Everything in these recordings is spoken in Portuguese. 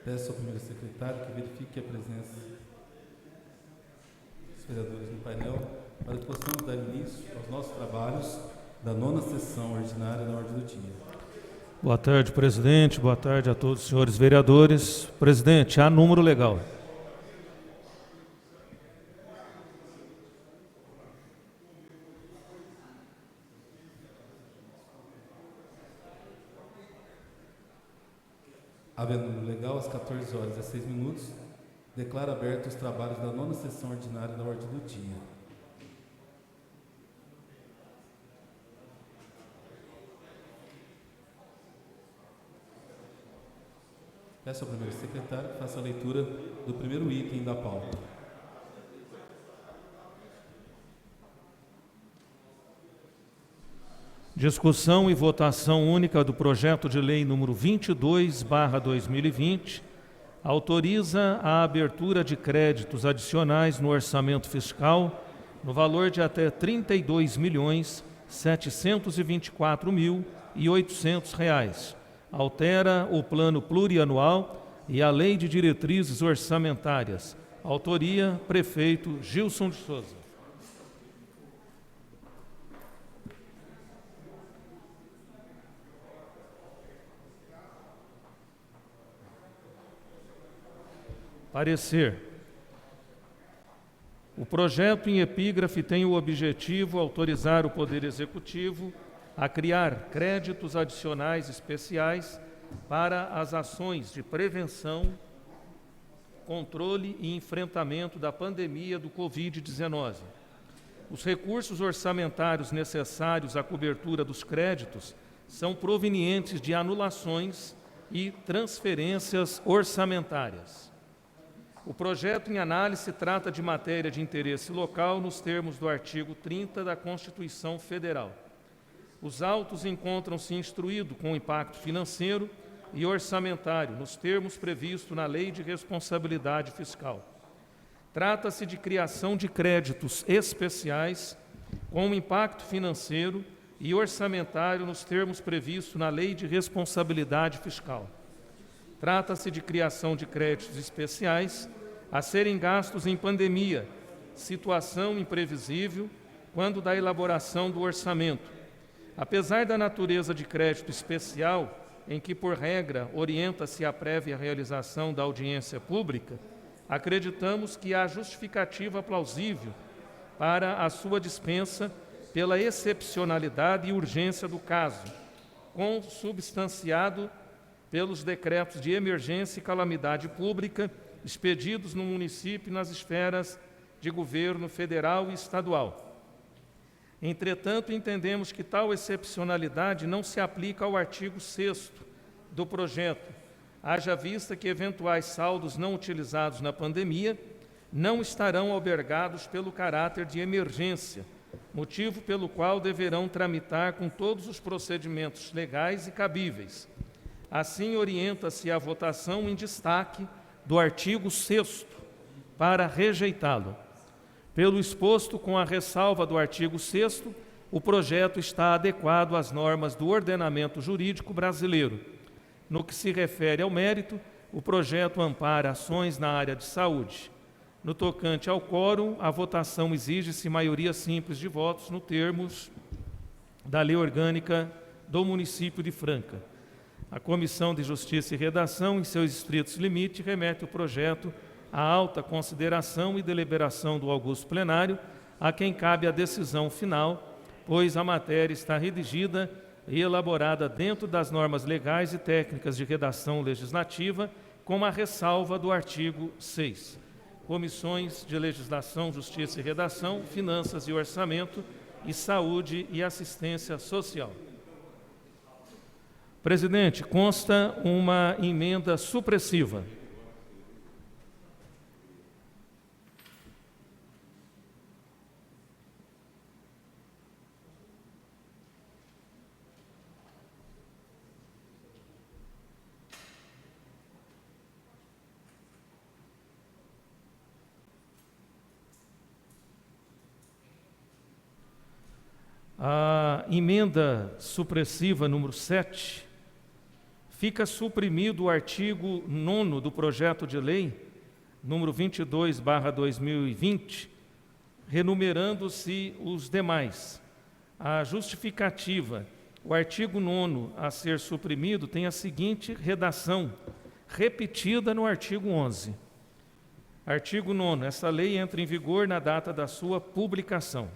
Peço ao primeiro secretário que verifique a presença dos vereadores no painel para que possamos dar início aos nossos trabalhos da 9ª sessão ordinária da ordem do dia. Boa tarde, presidente. Boa tarde a todos os senhores vereadores. Presidente, há número legal. Havendo número legal, às 14h16, declaro abertos os trabalhos da 9ª sessão ordinária da ordem do dia. Peço ao primeiro secretário que faça a leitura do primeiro item da pauta. Discussão e votação única do projeto de lei número 22/2020, autoriza a abertura de créditos adicionais no orçamento fiscal no valor de até R$ 32.724.800, altera o plano plurianual e a lei de diretrizes orçamentárias. Autoria, prefeito Gilson de Souza. Parecer. O projeto em epígrafe tem o objetivo de autorizar o Poder Executivo a criar créditos adicionais especiais para as ações de prevenção, controle e enfrentamento da pandemia do Covid-19. Os recursos orçamentários necessários à cobertura dos créditos são provenientes de anulações e transferências orçamentárias. O projeto em análise trata de matéria de interesse local nos termos do artigo 30 da Constituição Federal. Os autos encontram-se instruídos com impacto financeiro e orçamentário nos termos previstos na Lei de Responsabilidade Fiscal. Trata-se de criação de créditos especiais com impacto financeiro e orçamentário nos termos previstos na Lei de Responsabilidade Fiscal. Trata-se de criação de créditos especiais a serem gastos em pandemia, situação imprevisível, quando da elaboração do orçamento. Apesar da natureza de crédito especial, em que, por regra, orienta-se a prévia realização da audiência pública, acreditamos que há justificativa plausível para a sua dispensa pela excepcionalidade e urgência do caso, consubstanciado pelos decretos de emergência e calamidade pública expedidos no município e nas esferas de governo federal e estadual. Entretanto, entendemos que tal excepcionalidade não se aplica ao artigo 6º do projeto, haja vista que eventuais saldos não utilizados na pandemia não estarão albergados pelo caráter de emergência, motivo pelo qual deverão tramitar com todos os procedimentos legais e cabíveis. Assim, orienta-se a votação em destaque do artigo 6º para rejeitá-lo. Pelo exposto com a ressalva do artigo 6º, o projeto está adequado às normas do ordenamento jurídico brasileiro. No que se refere ao mérito, o projeto ampara ações na área de saúde. No tocante ao quórum, a votação exige-se maioria simples de votos nos termos da Lei Orgânica do Município de Franca. A Comissão de Justiça e Redação, em seus estritos limites, remete o projeto à alta consideração e deliberação do augusto plenário, a quem cabe a decisão final, pois a matéria está redigida e elaborada dentro das normas legais e técnicas de redação legislativa, com a ressalva do artigo 6. Comissões de Legislação, Justiça e Redação, Finanças e Orçamento e Saúde e Assistência Social. Presidente, consta uma emenda supressiva. A emenda supressiva número 7 Fica suprimido o artigo 9º do projeto de lei, número 22/2020, renumerando-se os demais. A justificativa: o artigo 9º a ser suprimido tem a seguinte redação, repetida no artigo 11. Artigo 9º. Essa lei entra em vigor na data da sua publicação.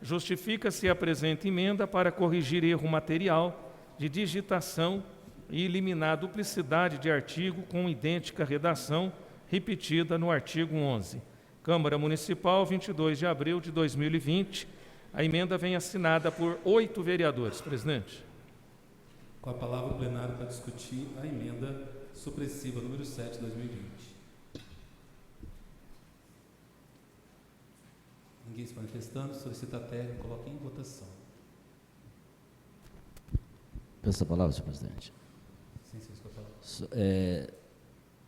Justifica-se a presente emenda para corrigir erro material de digitação e eliminar a duplicidade de artigo com idêntica redação repetida no artigo 11. Câmara Municipal, 22 de abril de 2020. A emenda vem assinada por 8 vereadores. Presidente. Com a palavra o plenário para discutir a emenda supressiva número 7 de 2020. Ninguém se manifestando, solicita a técnica, coloque em votação. Peço a palavra, senhor presidente. Sim, senhor, com a palavra.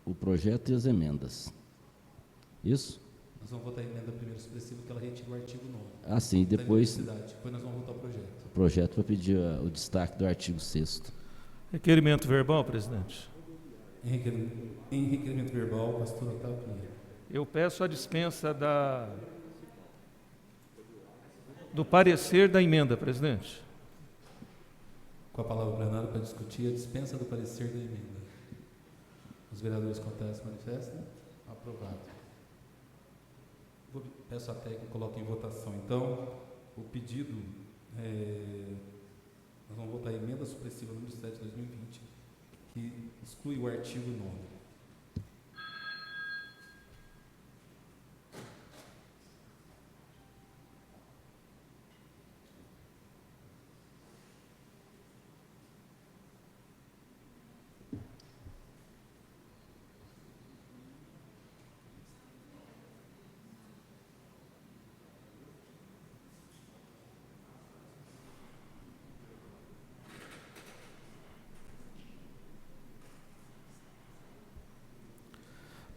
O projeto e as emendas. Isso? Nós vamos votar a emenda primeiro supressiva, porque ela retira o artigo 9. Ah, sim, e depois Depois nós vamos votar o projeto. o projeto vai pedir o destaque do artigo 6º. Requerimento verbal, presidente. Em requerimento verbal, pastor Otávio Pinheiro. Eu peço a dispensa do parecer da emenda, presidente. Com a palavra o plenário para discutir a dispensa do parecer da emenda. Os vereadores contrários se manifestam. Aprovado. Peço a técnica, coloque em votação. Então, o pedido, nós vamos votar a emenda supressiva número 7 de 2020, que exclui o artigo 9.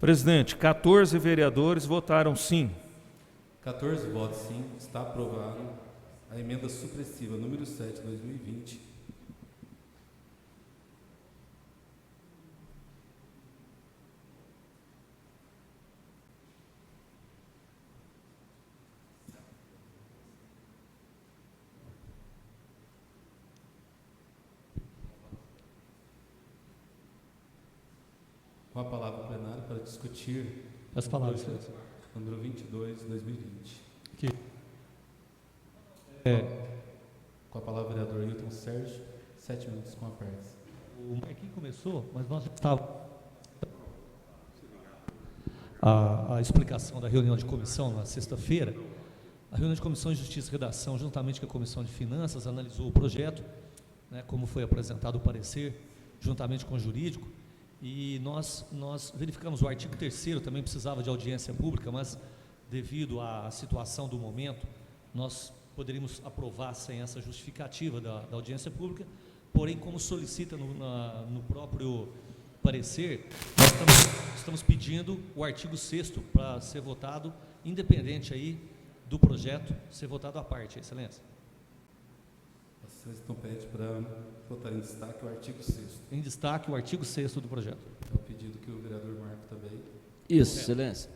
Presidente, 14 vereadores votaram sim. 14 votos sim, está aprovado a emenda supressiva número 7 de 2020. Com a palavra o plenário para discutir As palavras, senhor. número 22 de 2020. Que Com a palavra o vereador Hilton Sérgio, 7 minutos com a prece. o Marquinhos começou, mas nós já estávamos a explicação da reunião de comissão na sexta-feira. A reunião de comissão de Justiça e Redação, juntamente com a comissão de Finanças, analisou o projeto, né, como foi apresentado o parecer, juntamente com o jurídico. E nós verificamos o artigo 3º, também precisava de audiência pública, mas devido à situação do momento, nós poderíamos aprovar sem essa justificativa da audiência pública, porém, como solicita no próprio parecer, nós estamos pedindo o artigo 6º para ser votado, independente aí do projeto, ser votado à parte, Excelência. Vocês estão pedindo para votar em destaque o artigo 6º. Em destaque, o artigo 6º do projeto. É o pedido que o vereador Marco também. Isso, excelência.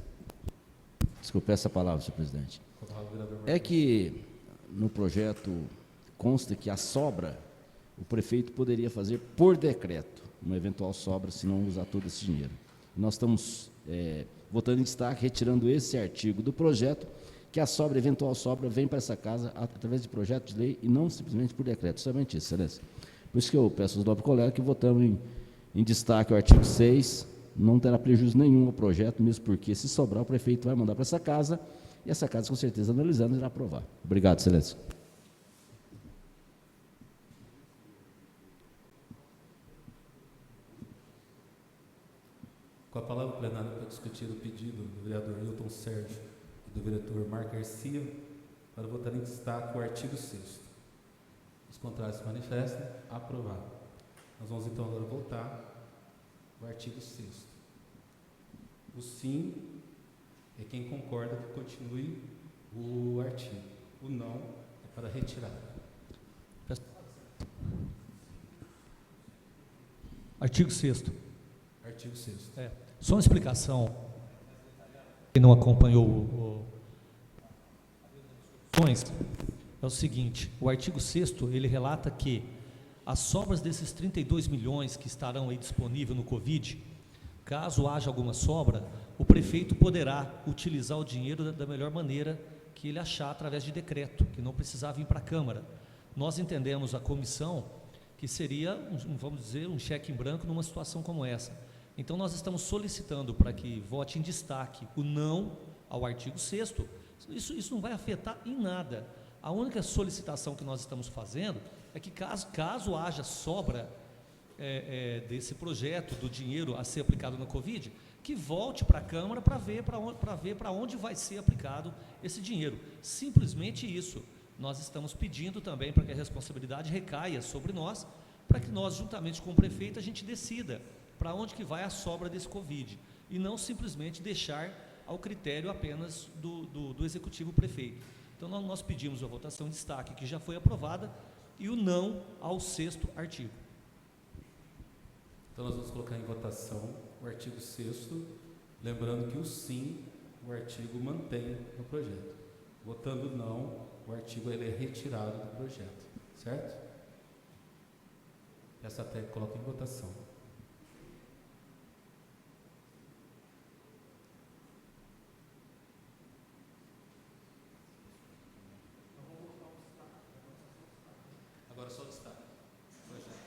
Desculpe, peço a palavra, senhor presidente. Com a palavra o vereador Marco. É que no projeto consta que a sobra, o prefeito poderia fazer por decreto, uma eventual sobra, se não usar todo esse dinheiro. Nós estamos votando em destaque, retirando esse artigo do projeto, que a sobra, eventual sobra, vem para essa casa através de projeto de lei e não simplesmente por decreto, somente isso, excelência. Por isso que eu peço aos nobres colegas que votamos em destaque o artigo 6, não terá prejuízo nenhum ao projeto, mesmo porque, se sobrar, o prefeito vai mandar para essa casa, e essa casa, com certeza, analisando, irá aprovar. Obrigado, excelência. Com a palavra plenária para discutir o pedido do vereador Hilton Sérgio e do vereador Marco Garcia para votar em destaque o artigo 6º. Os contrários se manifestam. Aprovado. Nós vamos então agora votar o artigo 6º. O sim é quem concorda que continue o artigo. O não é para retirar. Artigo 6º. Artigo 6º. Só uma explicação. Quem não acompanhou é o seguinte: o artigo 6º, ele relata que as sobras desses 32 milhões que estarão aí disponíveis no Covid, caso haja alguma sobra, o prefeito poderá utilizar o dinheiro da melhor maneira que ele achar, através de decreto, que não precisava vir para a Câmara. Nós entendemos, a comissão, que seria, vamos dizer, um cheque em branco numa situação como essa. Então, nós estamos solicitando para que vote em destaque o não ao artigo 6º. Isso não vai afetar em nada. A única solicitação que nós estamos fazendo é que, caso haja sobra desse projeto, do dinheiro a ser aplicado na Covid, que volte para a Câmara para ver para onde vai ser aplicado esse dinheiro. Simplesmente isso. Nós estamos pedindo também para que a responsabilidade recaia sobre nós, para que nós, juntamente com o prefeito, a gente decida para onde que vai a sobra desse Covid, e não simplesmente deixar ao critério apenas do executivo prefeito. Então, nós pedimos a votação de destaque, que já foi aprovada, e o não ao 6º artigo. Então, nós vamos colocar em votação o artigo 6º, lembrando que o sim, o artigo mantém no projeto. Votando não, o artigo ele é retirado do projeto, certo? Essa técnica coloca em votação. Agora só o destaque. Projeto.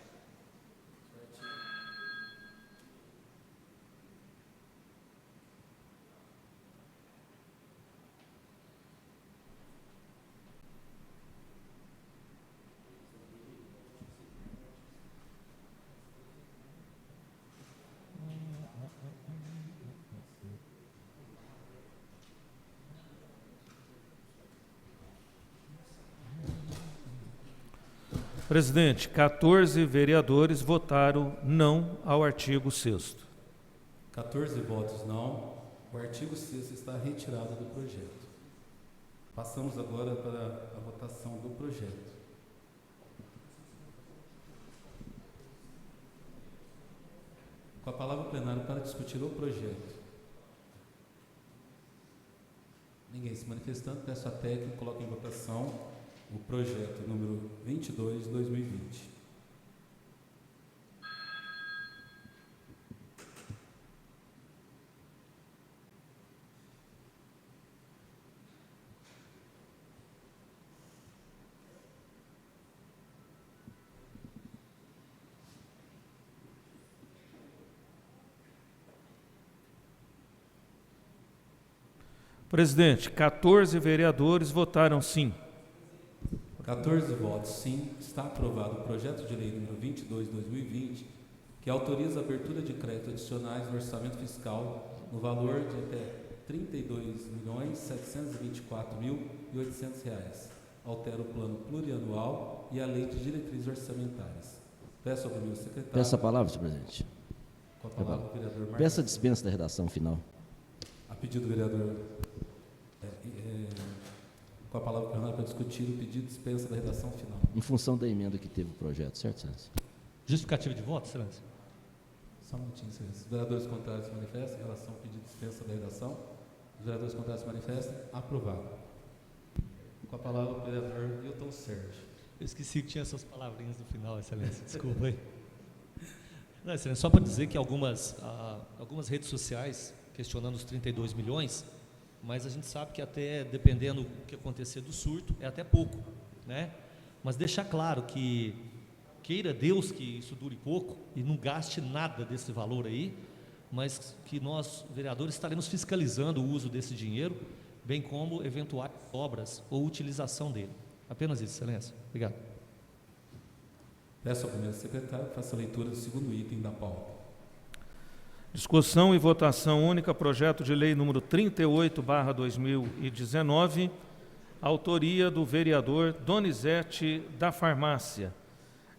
Presidente, 14 vereadores votaram não ao artigo 6º. 14 votos não, o artigo 6º está retirado do projeto. Passamos agora para a votação do projeto. Com a palavra plenário para discutir o projeto. Ninguém se manifestando, peço a técnica, coloque em votação o projeto número 22 de 2020. Presidente, 14 vereadores votaram sim. 14 votos sim, está aprovado o projeto de lei número 22 de 2020, que autoriza a abertura de créditos adicionais no orçamento fiscal no valor de até R$ 32.724.800. Altera o plano plurianual e a lei de diretrizes orçamentárias. Peço ao primeiro secretário... Peço a palavra, senhor presidente. Com a palavra, o vereador Marcos. Peço a dispensa da redação final. A pedido do vereador... com a palavra para discutir o pedido de dispensa da redação final. Em função da emenda que teve o projeto, certo, excelência? Justificativa de voto, excelência? Só um minutinho, excelência. Os vereadores contrários se manifestam em relação ao pedido de dispensa da redação. Os vereadores contrários se manifestam. Aprovado. Com a palavra o vereador Hilton Sérgio. Eu esqueci que tinha essas palavrinhas no final, excelência. Desculpa aí. Não, excelência, só para dizer que algumas redes sociais questionando os 32 milhões, mas a gente sabe que até, dependendo do que acontecer do surto, é até pouco, né? Mas deixar claro que, queira Deus que isso dure pouco e não gaste nada desse valor aí, mas que nós, vereadores, estaremos fiscalizando o uso desse dinheiro, bem como eventuais obras ou utilização dele. Apenas isso, excelência. Obrigado. Peço ao primeiro secretário que faça a leitura do segundo item da pauta. Discussão e votação única, projeto de lei número 38/2019, autoria do vereador Donizete da Farmácia.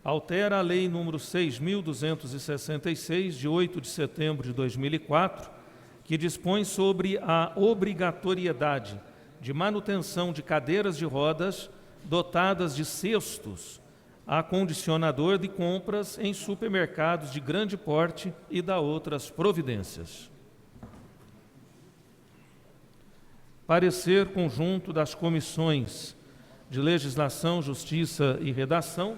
Altera a lei número 6.266, de 8 de setembro de 2004, que dispõe sobre a obrigatoriedade de manutenção de cadeiras de rodas dotadas de cestos acondicionador de compras em supermercados de grande porte e da outras providências. Parecer conjunto das comissões de Legislação, Justiça e Redação,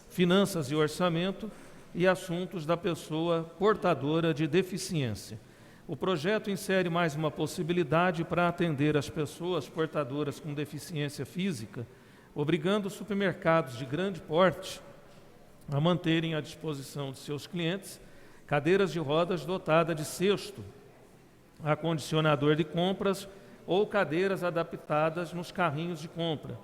Finanças e Orçamento e Assuntos da pessoa portadora de deficiência. O projeto insere mais uma possibilidade para atender as pessoas portadoras com deficiência física, obrigando os supermercados de grande porte a manterem à disposição de seus clientes cadeiras de rodas dotadas de cesto, acondicionador de compras ou cadeiras adaptadas nos carrinhos de compra.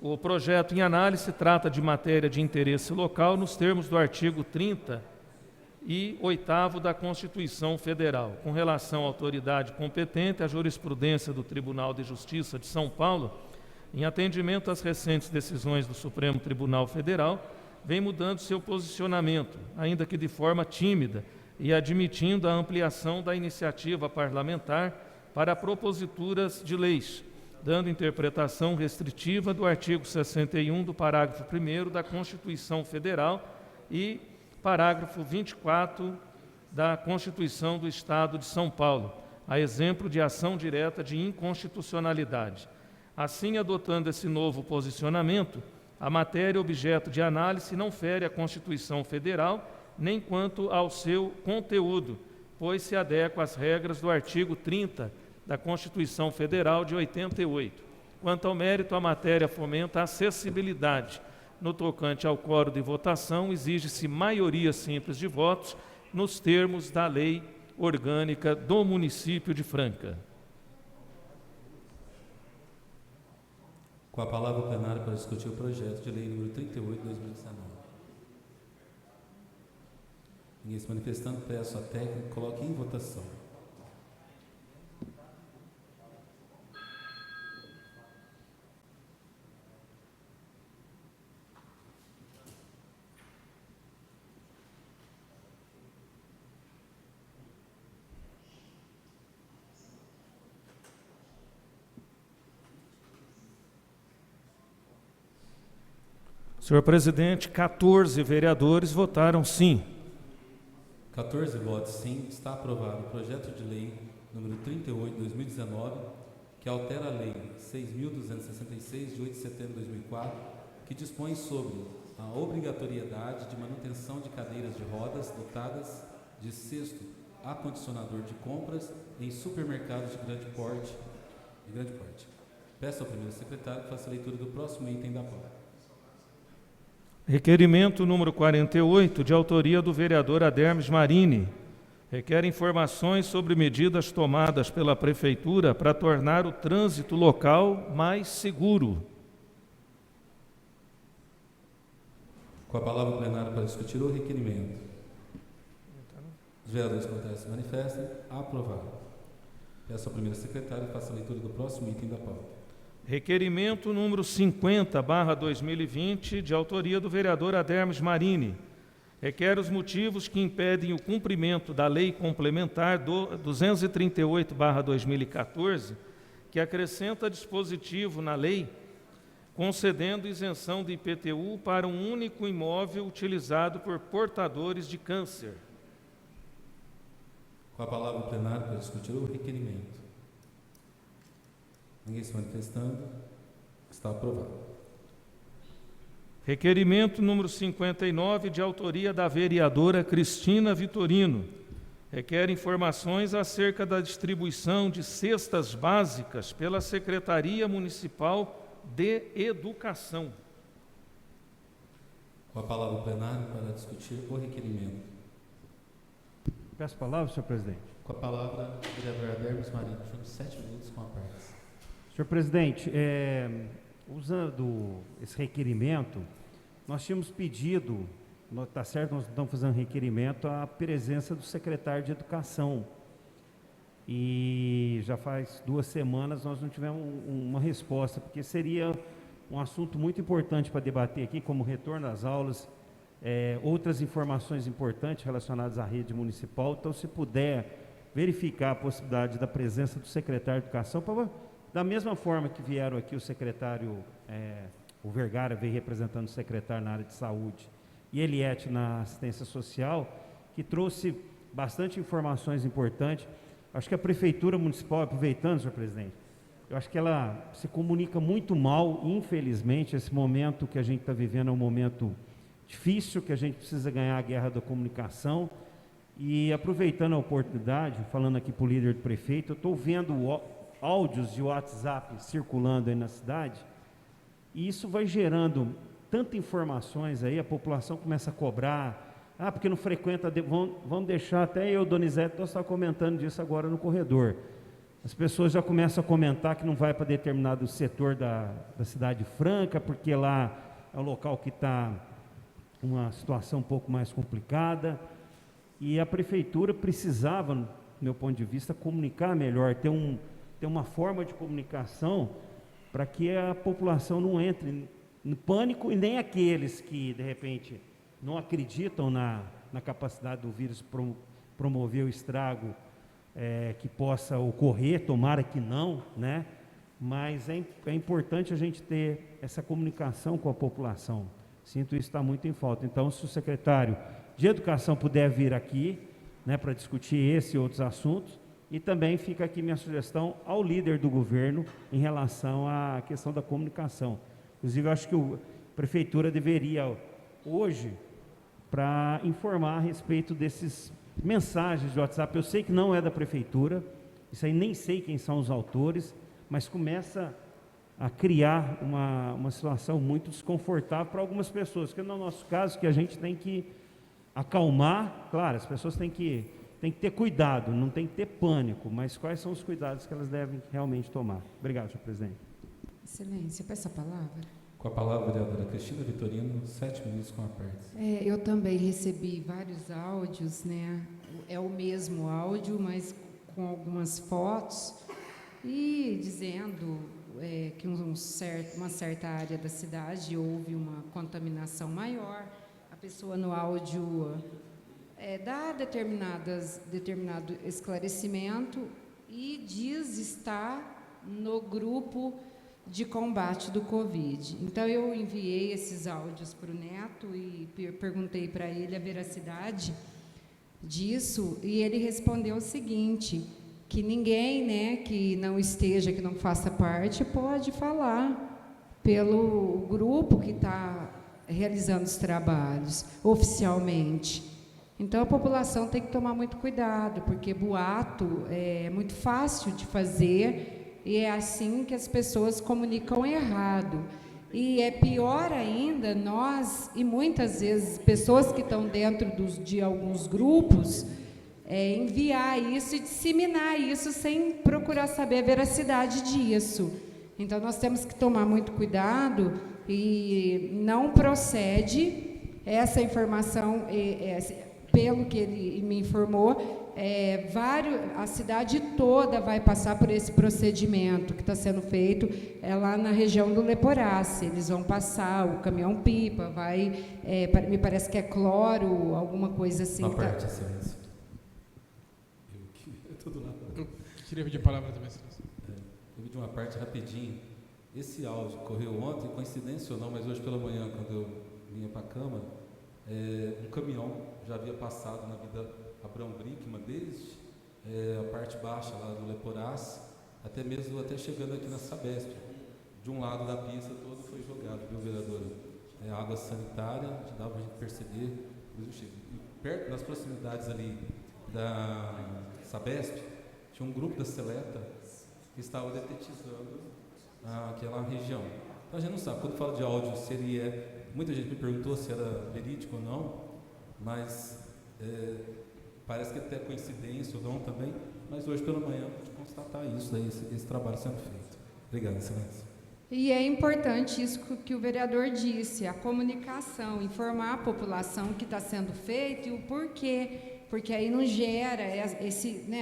O projeto em análise trata de matéria de interesse local nos termos do artigo 30 e 8º da Constituição Federal. Com relação à autoridade competente, a jurisprudência do Tribunal de Justiça de São Paulo, em atendimento às recentes decisões do Supremo Tribunal Federal, vem mudando seu posicionamento, ainda que de forma tímida, e admitindo a ampliação da iniciativa parlamentar para proposituras de leis, dando interpretação restritiva do artigo 61 do parágrafo 1º da Constituição Federal e parágrafo 24 da Constituição do Estado de São Paulo, a exemplo de ação direta de inconstitucionalidade. Assim, adotando esse novo posicionamento, a matéria objeto de análise não fere a Constituição Federal, nem quanto ao seu conteúdo, pois se adequa às regras do artigo 30 da Constituição Federal de 88. Quanto ao mérito, a matéria fomenta a acessibilidade. No tocante ao quórum de votação, exige-se maioria simples de votos nos termos da Lei Orgânica do Município de Franca. Com a palavra o plenário para discutir o projeto de lei número 38 de 2019. Ninguém se manifestando, peço a técnica que coloque em votação. Senhor presidente, 14 vereadores votaram sim. 14 votos sim, está aprovado o projeto de lei número 38 de 2019, que altera a lei 6.266, de 8 de setembro de 2004, que dispõe sobre a obrigatoriedade de manutenção de cadeiras de rodas dotadas de cesto acondicionador de compras em supermercados de grande porte. Peço ao primeiro secretário que faça a leitura do próximo item da pauta. Requerimento número 48, de autoria do vereador Adermes Marini. Requer informações sobre medidas tomadas pela Prefeitura para tornar o trânsito local mais seguro. Com a palavra o plenário para discutir o requerimento. Os vereadores contrários se manifestem. Aprovado. Peço ao primeiro secretário que faça a leitura do próximo item da pauta. Requerimento número 50/2020, de autoria do vereador Adermes Marini. Requer os motivos que impedem o cumprimento da Lei Complementar 238/2014, que acrescenta dispositivo na lei, concedendo isenção de IPTU para um único imóvel utilizado por portadores de câncer. Com a palavra o plenário para discutir o requerimento. Ninguém se manifestando. Está aprovado. Requerimento número 59, de autoria da vereadora Cristina Vitorino. Requer informações acerca da distribuição de cestas básicas pela Secretaria Municipal de Educação. Com a palavra o plenário para discutir o requerimento. Peço a palavra, senhor presidente. Com a palavra o vereador Adermes Marini, junto 7 minutos com a parte. Senhor presidente, usando esse requerimento, nós tínhamos pedido, está certo, nós estamos fazendo requerimento à presença do secretário de Educação. E já faz 2 semanas nós não tivemos uma resposta, porque seria um assunto muito importante para debater aqui, como retorno às aulas, outras informações importantes relacionadas à rede municipal. Então, se puder verificar a possibilidade da presença do secretário de Educação, da mesma forma que vieram aqui o secretário, o Vergara veio representando o secretário na área de saúde, e Eliette na assistência social, que trouxe bastante informações importantes. Acho que a Prefeitura Municipal, aproveitando, senhor presidente, eu acho que ela se comunica muito mal, infelizmente. Esse momento que a gente está vivendo é um momento difícil, que a gente precisa ganhar a guerra da comunicação. E aproveitando a oportunidade, falando aqui para o líder do prefeito, eu estou vendo áudios de WhatsApp circulando aí na cidade, e isso vai gerando tantas informações aí, a população começa a cobrar, porque não frequenta, vamos deixar, até eu, Donizete, nós estamos comentando disso agora no corredor. As pessoas já começam a comentar que não vai para determinado setor da Cidade Franca, porque lá é um local que está uma situação um pouco mais complicada, e a prefeitura precisava, do meu ponto de vista, comunicar melhor, ter uma forma de comunicação para que a população não entre no pânico, e nem aqueles que, de repente, não acreditam na capacidade do vírus promover o estrago que possa ocorrer, tomara que não, né? Mas é importante a gente ter essa comunicação com a população. Sinto isso está muito em falta. Então, se o secretário de Educação puder vir aqui, né, para discutir esse e outros assuntos, e também fica aqui minha sugestão ao líder do governo em relação à questão da comunicação. Inclusive, eu acho que a prefeitura deveria, hoje, para informar a respeito desses mensagens de WhatsApp. Eu sei que não é da prefeitura, isso aí nem sei quem são os autores, mas começa a criar uma situação muito desconfortável para algumas pessoas, que no nosso caso, que a gente tem que acalmar. Claro, as pessoas têm que ter cuidado, não tem que ter pânico, mas quais são os cuidados que elas devem realmente tomar? Obrigado, senhor presidente. Excelência, peço a palavra. Com a palavra, vereadora Cristina Vitorino, 7 minutos com a parte. Eu também recebi vários áudios, né? É o mesmo áudio, mas com algumas fotos, e dizendo que uma certa área da cidade houve uma contaminação maior. A pessoa no áudio dá determinado esclarecimento e diz estar no grupo de combate do Covid. Então, eu enviei esses áudios para o Neto e perguntei para ele a veracidade disso, e ele respondeu o seguinte, que ninguém, né, que não esteja, que não faça parte, pode falar pelo grupo que está realizando os trabalhos oficialmente. Então, a população tem que tomar muito cuidado, porque boato é muito fácil de fazer, e é assim que as pessoas comunicam errado. E é pior ainda, nós, e muitas vezes, pessoas que estão dentro de alguns grupos, enviar isso e disseminar isso sem procurar saber a veracidade disso. Então, nós temos que tomar muito cuidado, e não procede essa informação, pelo que ele me informou, a cidade toda vai passar por esse procedimento que está sendo feito lá na região do Leporace. Eles vão passar, o caminhão-pipa vai, me parece que é cloro, alguma coisa assim. Uma parte, excelência. Eu queria pedir a palavra também, excelência. Eu pedi uma parte rapidinho. Esse áudio correu ontem, coincidência ou não, mas hoje pela manhã, quando eu vinha para a Câmara, um caminhão já havia passado na Vida Abrão Brickman, desde a parte baixa lá do Leporace, até chegando aqui na Sabesp. De um lado da pista todo foi jogado, viu, vereadora? Água sanitária, dá para a gente perceber. Perto, nas proximidades ali da Sabesp, tinha um grupo da Seleta que estava detetizando aquela região. Então a gente não sabe, quando fala de áudio, se ele muita gente me perguntou se era verídico ou não, mas parece que até coincidência ou não também, mas hoje pela manhã pude constatar isso, daí, esse trabalho sendo feito. Obrigado, excelência. E é importante isso que o vereador disse, a comunicação, informar a população o que está sendo feito e o porquê, porque aí não gera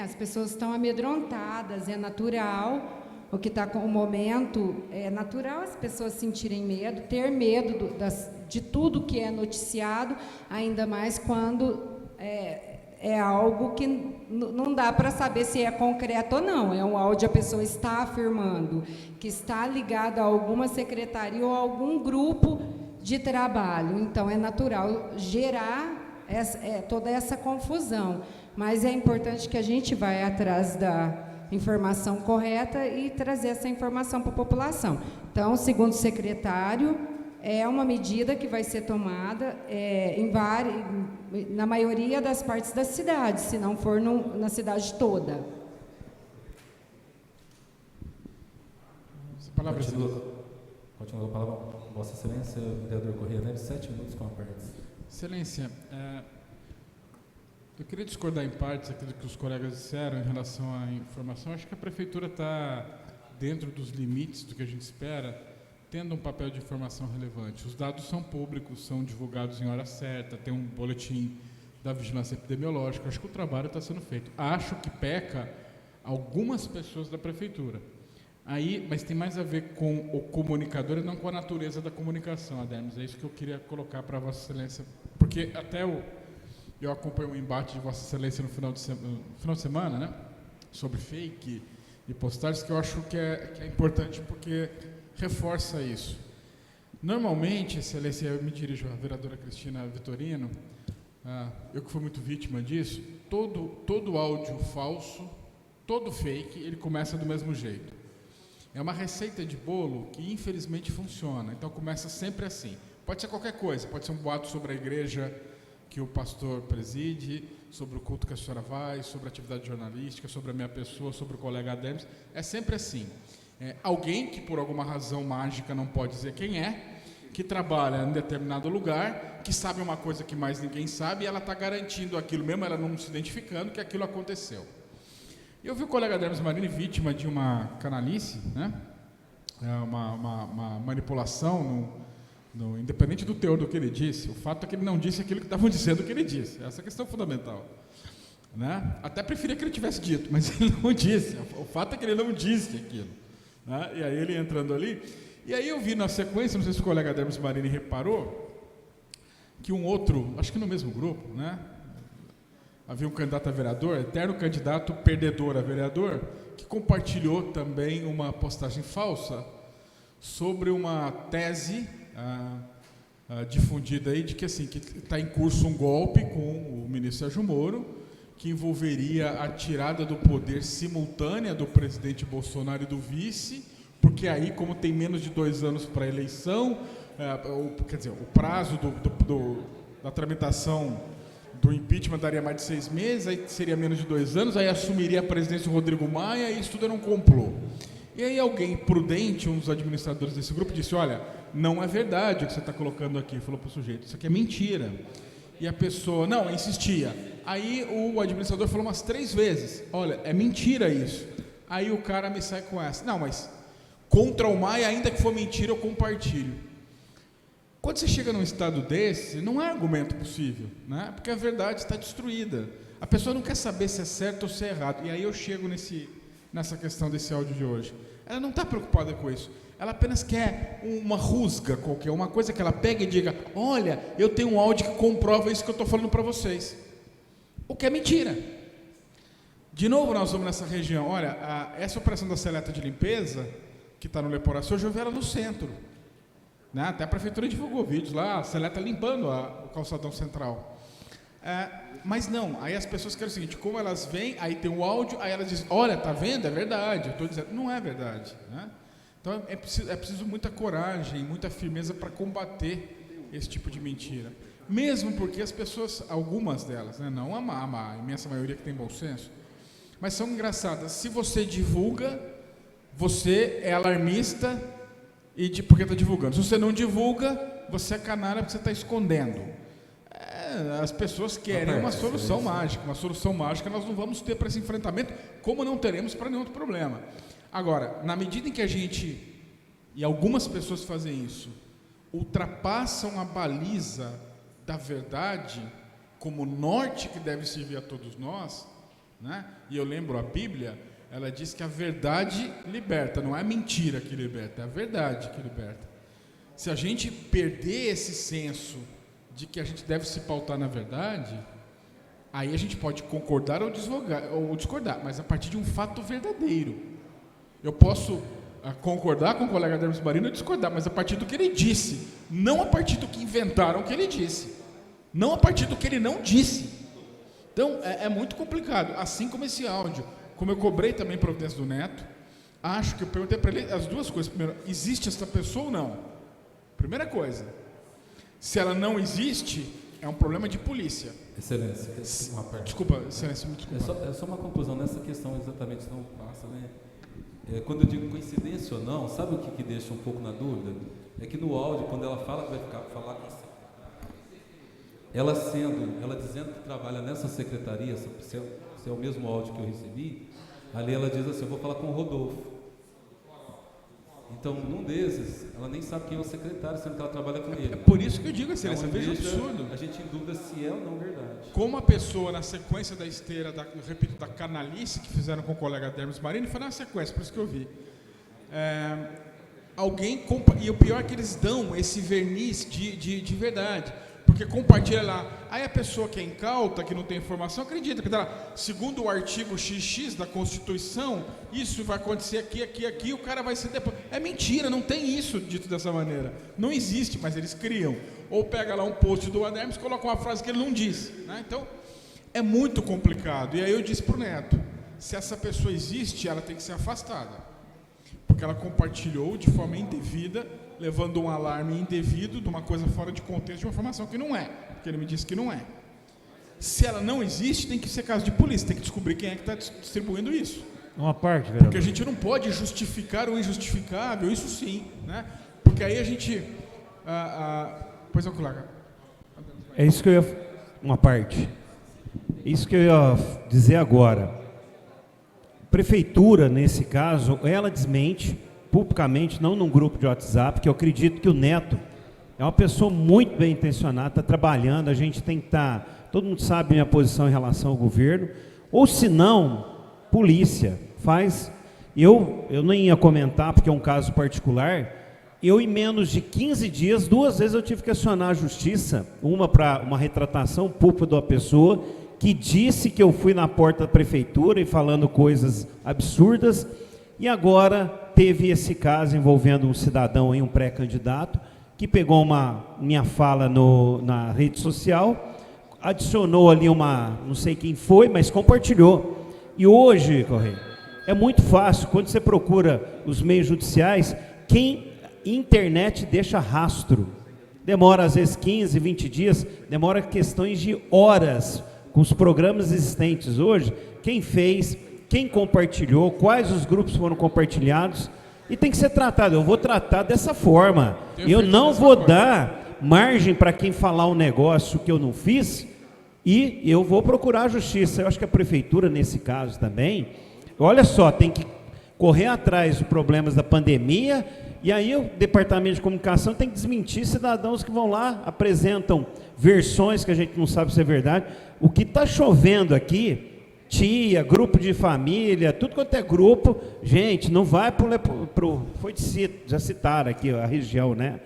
as pessoas estão amedrontadas, é natural. O que está com o momento, é natural as pessoas sentirem medo, ter medo de tudo que é noticiado, ainda mais quando é algo que não dá para saber se é concreto ou não. É um áudio, a pessoa está afirmando que está ligada a alguma secretaria ou a algum grupo de trabalho. Então, é natural gerar toda essa confusão. Mas é importante que a gente vá atrás da informação correta e trazer essa informação para a população. Então, segundo o secretário, é uma medida que vai ser tomada na maioria das partes da cidade, se não for na cidade toda. Palavra, Continua a palavra, Vossa Excelência, vereador Corrêa Neves, 7 minutos com a parte. Excelência, eu queria discordar em partes aquilo que os colegas disseram em relação à informação. Acho que a Prefeitura está dentro dos limites do que a gente espera, tendo um papel de informação relevante. Os dados são públicos, são divulgados em hora certa, tem um boletim da vigilância epidemiológica. Acho que o trabalho está sendo feito. Acho que peca algumas pessoas da Prefeitura. Mas tem mais a ver com o comunicador e não com a natureza da comunicação, Adermes. É isso que eu queria colocar para Vossa Excelência, porque até eu acompanho o embate de Vossa Excelência no final de semana, né, sobre fake e postagens, que eu acho que é importante porque reforça isso. Normalmente, Excelência, eu me dirijo à vereadora Cristina Vitorino, eu que fui muito vítima disso, todo áudio falso, todo fake, ele começa do mesmo jeito. É uma receita de bolo que infelizmente funciona, então começa sempre assim. Pode ser qualquer coisa, pode ser um boato sobre a igreja que o pastor preside, sobre o culto que a senhora vai, sobre a atividade jornalística, sobre a minha pessoa, sobre o colega Ademes, é sempre assim. Alguém que por alguma razão mágica não pode dizer quem é, que trabalha em determinado lugar, que sabe uma coisa que mais ninguém sabe, e ela está garantindo aquilo, mesmo ela não se identificando, que aquilo aconteceu. Eu vi o colega Adermes Marini vítima de uma canalice, né? Uma manipulação, independente do teor do que ele disse. O fato é que ele não disse aquilo que estavam dizendo que ele disse. Essa é a questão fundamental. Né? Até preferia que ele tivesse dito, mas ele não disse. O fato é que ele não disse aquilo. Né? E aí ele entrando ali. E aí eu vi na sequência, não sei se o colega Adermes Marini reparou, que um outro, acho que no mesmo grupo, né? Havia um candidato a vereador, eterno candidato perdedor a vereador, que compartilhou também uma postagem falsa sobre uma tese difundida aí de que está em curso um golpe com o ministro Sérgio Moro, que envolveria a tirada do poder simultânea do presidente Bolsonaro e do vice, porque aí, como tem menos de 2 anos para a eleição, o prazo da tramitação do impeachment daria mais de 6 meses, aí seria menos de 2 anos, aí assumiria a presidência o Rodrigo Maia, e isso tudo era um complô. E aí alguém prudente, um dos administradores desse grupo, disse, olha, não é verdade o que você está colocando aqui. Falou para o sujeito, isso aqui é mentira. E a pessoa, não, insistia. Aí o administrador falou umas 3 vezes, olha, é mentira isso. Aí o cara me sai com essa, não, mas contra o Maia, ainda que for mentira, eu compartilho. Quando você chega num estado desse, não é argumento possível, né? Porque a verdade está destruída. A pessoa não quer saber se é certo ou se é errado. E aí eu chego nessa questão desse áudio de hoje. Ela não está preocupada com isso. Ela apenas quer uma rusga qualquer, uma coisa que ela pega e diga, olha, eu tenho um áudio que comprova isso que eu estou falando para vocês. O que é mentira. De novo nós vamos nessa região. Olha, essa operação da seleta de limpeza, que está no Leporacê, hoje eu vi ela no centro. Né? Até a prefeitura divulgou vídeos lá, a seleta limpando o calçadão central. Mas não, aí as pessoas querem o seguinte, como elas vêm, aí tem o áudio, aí elas dizem, olha, tá vendo, é verdade. Eu estou dizendo, não é verdade. Né? Então é preciso muita coragem, muita firmeza para combater esse tipo de mentira. Mesmo porque as pessoas, algumas delas, né, não a imensa maioria que tem bom senso, mas são engraçadas. Se você divulga, você é alarmista porque está divulgando. Se você não divulga, você é canalha porque você está escondendo. As pessoas querem uma solução mágica. Uma solução mágica nós não vamos ter para esse enfrentamento, como não teremos para nenhum outro problema. Agora, na medida em que a gente, e algumas pessoas fazem isso, ultrapassam a baliza da verdade como norte que deve servir a todos nós, né? E eu lembro a Bíblia, ela diz que a verdade liberta, não é a mentira que liberta, é a verdade que liberta. Se a gente perder esse senso de que a gente deve se pautar na verdade, Aí a gente pode concordar ou discordar, mas a partir de um fato verdadeiro. Eu posso concordar com o colega Dermes Marino ou discordar, mas a partir do que ele disse, não a partir do que inventaram que ele disse, não a partir do que ele não disse. Então, é muito complicado, assim como esse áudio. Como eu cobrei também providência do Neto, acho que eu perguntei para ele as duas coisas. Primeiro, existe essa pessoa ou não? Primeira coisa. Se ela não existe, é um problema de polícia. Excelência, uma parte. Desculpa, Excelência, me desculpa. É só uma conclusão nessa questão exatamente, não passa, né? Quando eu digo coincidência ou não, sabe o que deixa um pouco na dúvida? É que no áudio, quando ela fala que vai falar com a secretária, ela dizendo que trabalha nessa secretaria, se é o mesmo áudio que eu recebi, ali ela diz assim, eu vou falar com o Rodolfo. Então, num desses, ela nem sabe quem é o secretário, sendo que ela trabalha com ele. É por isso que eu digo, Excelência, veja o absurdo. A gente em dúvida se é ou não verdade. Como a pessoa, na sequência da esteira, eu repito, da canalice que fizeram com o colega Dermes Marino, foi na sequência, por isso que eu vi. E o pior é que eles dão esse verniz de verdade. Porque compartilha lá, aí a pessoa que é incauta, que não tem informação, acredita que tá lá, segundo o artigo XX da Constituição, isso vai acontecer aqui, o cara vai ser depois. É mentira, não tem isso dito dessa maneira. Não existe, mas eles criam. Ou pega lá um post do Adermes e coloca uma frase que ele não disse. Né? Então, é muito complicado. E aí eu disse para o Neto, se essa pessoa existe, ela tem que ser afastada. Porque ela compartilhou de forma indevida, levando um alarme indevido de uma coisa fora de contexto, de uma informação que não é, porque ele me disse que não é. Se ela não existe, tem que ser caso de polícia, tem que descobrir quem é que está distribuindo isso. Uma parte, vereador. Porque a gente não pode justificar o injustificável, isso sim, né? Porque aí a gente... Pois é, colega. É isso que eu ia... Uma parte. Isso que eu ia dizer agora. Prefeitura, nesse caso, ela desmente publicamente, não num grupo de WhatsApp, que eu acredito que o Neto é uma pessoa muito bem intencionada, está trabalhando, a gente tem que estar, todo mundo sabe minha posição em relação ao governo, ou se não, polícia, faz, eu nem ia comentar, porque é um caso particular, eu em menos de 15 dias, 2 vezes eu tive que acionar a justiça, uma para uma retratação pública de uma pessoa, que disse que eu fui na porta da prefeitura e falando coisas absurdas, e agora teve esse caso envolvendo um cidadão, um pré-candidato, que pegou minha fala na rede social, adicionou ali não sei quem foi, mas compartilhou. E hoje, Correia, é muito fácil, quando você procura os meios judiciais, internet deixa rastro. Demora às vezes 15, 20 dias, demora questões de horas, com os programas existentes hoje, quem fez, quem compartilhou, quais os grupos foram compartilhados, e tem que ser tratado. Eu vou tratar dessa forma. Eu não vou dar margem para quem falar um negócio que eu não fiz, e eu vou procurar a justiça. Eu acho que a prefeitura, nesse caso também, olha só, tem que correr atrás dos problemas da pandemia, e aí o Departamento de Comunicação tem que desmentir cidadãos que vão lá, apresentam versões que a gente não sabe se é verdade. O que está chovendo aqui, tia, grupo de família, tudo quanto é grupo, gente, não vai já citaram aqui a região, né?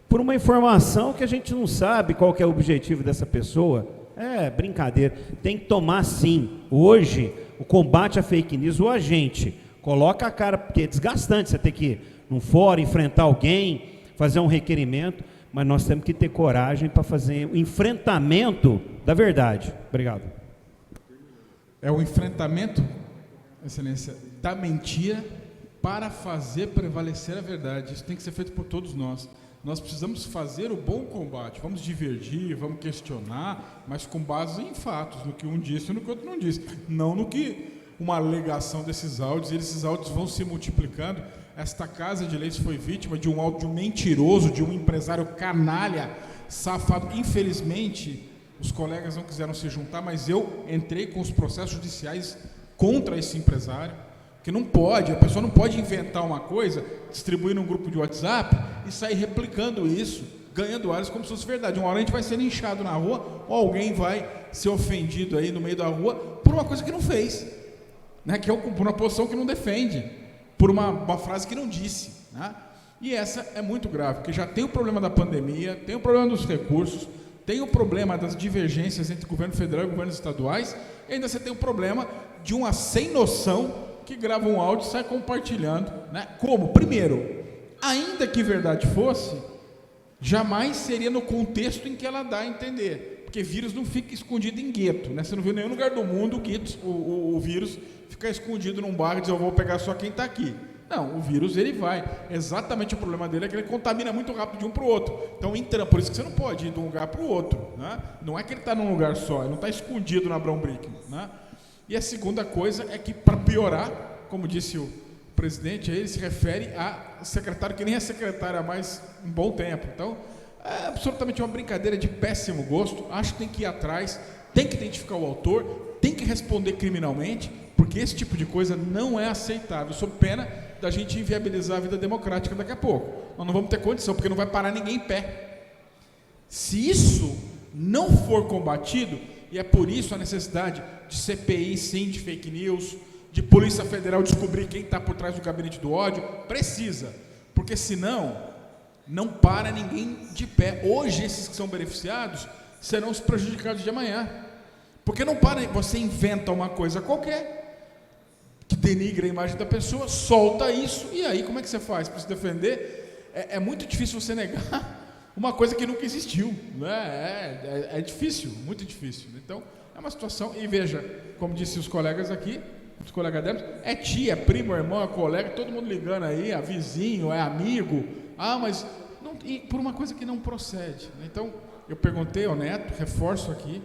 Por uma informação que a gente não sabe qual que é o objetivo dessa pessoa. É brincadeira, tem que tomar sim. Hoje, o combate à fake news, o agente coloca a cara, porque é desgastante você ter que ir num fórum, enfrentar alguém, fazer um requerimento, mas nós temos que ter coragem para fazer o enfrentamento da verdade. Obrigado. É o enfrentamento, Excelência, da mentira para fazer prevalecer a verdade. Isso tem que ser feito por todos nós. Nós precisamos fazer o bom combate. Vamos divergir, vamos questionar, mas com base em fatos, no que um disse e no que o outro não disse. Não no que uma alegação desses áudios, e esses áudios vão se multiplicando. Esta Casa de Leis foi vítima de um áudio mentiroso, de um empresário canalha, safado. Infelizmente, os colegas não quiseram se juntar, mas eu entrei com os processos judiciais contra esse empresário, que não pode, a pessoa não pode inventar uma coisa, distribuir num grupo de WhatsApp e sair replicando isso, ganhando áreas como se fosse verdade. Uma hora a gente vai ser linchado na rua, ou alguém vai ser ofendido aí no meio da rua por uma coisa que não fez, né? Que é por uma posição que não defende, por uma frase que não disse, né? E essa é muito grave, porque já tem o problema da pandemia, tem o problema dos recursos, tem o problema das divergências entre governo federal e governos estaduais, e ainda você tem o problema de uma sem noção que grava um áudio e sai compartilhando, né? Como? Primeiro, ainda que verdade fosse, jamais seria no contexto em que ela dá a entender, porque vírus não fica escondido em gueto, né? Você não viu em nenhum lugar do mundo o vírus ficar escondido num bar e dizer, eu vou pegar só quem está aqui. Não, o vírus ele vai. Exatamente o problema dele é que ele contamina muito rápido de um para o outro. Então, por isso que você não pode ir de um lugar para o outro, né? Não é que ele está num lugar só, ele não está escondido na Abrão Brickman, né? E a segunda coisa é que, para piorar, como disse o presidente, ele se refere a secretário que nem é secretário há mais um bom tempo. Então, é absolutamente uma brincadeira de péssimo gosto. Acho que tem que ir atrás, tem que identificar o autor, tem que responder criminalmente, porque esse tipo de coisa não é aceitável, sob pena da gente inviabilizar a vida democrática daqui a pouco. Nós não vamos ter condição, porque não vai parar ninguém em pé. Se isso não for combatido, e é por isso a necessidade de CPI, sim, de fake news, de Polícia Federal descobrir quem está por trás do gabinete do ódio, precisa, porque senão não para ninguém de pé. Hoje, esses que são beneficiados serão os prejudicados de amanhã, porque não para, você inventa uma coisa qualquer, que denigra a imagem da pessoa, solta isso, e aí como é que você faz para se defender? É muito difícil você negar uma coisa que nunca existiu, né? É difícil, muito difícil. Então, é uma situação, e veja, como disse os colegas aqui, os colegas demos, é tia, é primo, irmão, é colega, todo mundo ligando aí, é vizinho, é amigo, mas não, e por uma coisa que não procede. Então, eu perguntei ao Neto, reforço aqui,